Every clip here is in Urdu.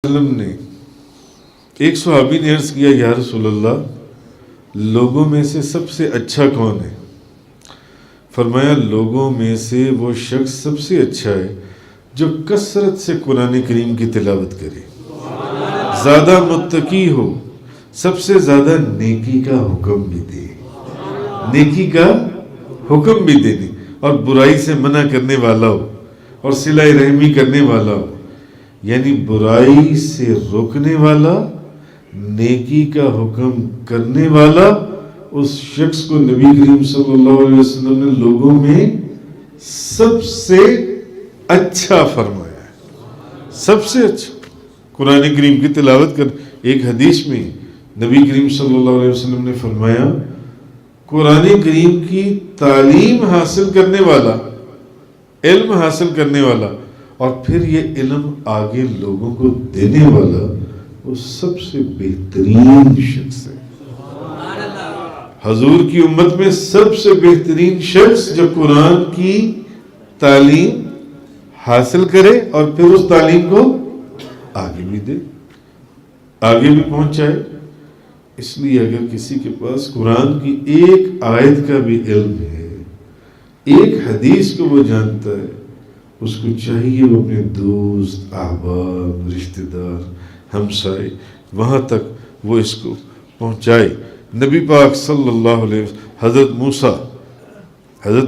وسلم نے ایک صحابی نے عرض کیا یا رسول اللہ لوگوں میں سے سب سے اچھا کون ہے؟ فرمایا لوگوں میں سے وہ شخص سب سے اچھا ہے جو کثرت سے قرآن کریم کی تلاوت کرے، زیادہ متقی ہو، سب سے زیادہ نیکی کا حکم بھی دے، نیکی کا حکم بھی دے اور برائی سے منع کرنے والا ہو اور صلہ رحمی کرنے والا ہو، یعنی برائی سے روکنے والا، نیکی کا حکم کرنے والا، اس شخص کو نبی کریم صلی اللہ علیہ وسلم نے لوگوں میں سب سے اچھا فرمایا ہے، سب سے اچھا قرآن کریم کی تلاوت کر۔ ایک حدیث میں نبی کریم صلی اللہ علیہ وسلم نے فرمایا قرآن کریم کی تعلیم حاصل کرنے والا، علم حاصل کرنے والا اور پھر یہ علم آگے لوگوں کو دینے والا وہ سب سے بہترین شخص ہے۔ حضور کی امت میں سب سے بہترین شخص جو قرآن کی تعلیم حاصل کرے اور پھر اس تعلیم کو آگے بھی دے، آگے بھی پہنچائے۔ اس لیے اگر کسی کے پاس قرآن کی ایک آیت کا بھی علم ہے، ایک حدیث کو وہ جانتا ہے، اس کو چاہیے وہ اپنے دوست، احباب، رشتہ دار، ہمسائے وہاں تک وہ اس کو پہنچائے۔ نبی پاک صلی اللہ علیہ وسلم حضرت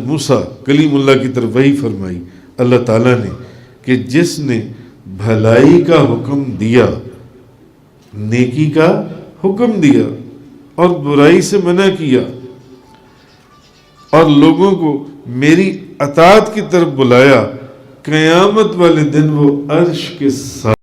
موسیٰ کلیم اللہ کی طرف وحی فرمائی اللہ تعالیٰ نے کہ جس نے بھلائی کا حکم دیا، نیکی کا حکم دیا اور برائی سے منع کیا اور لوگوں کو میری اطاعت کی طرف بلایا، قیامت والے دن وہ عرش کے ساتھ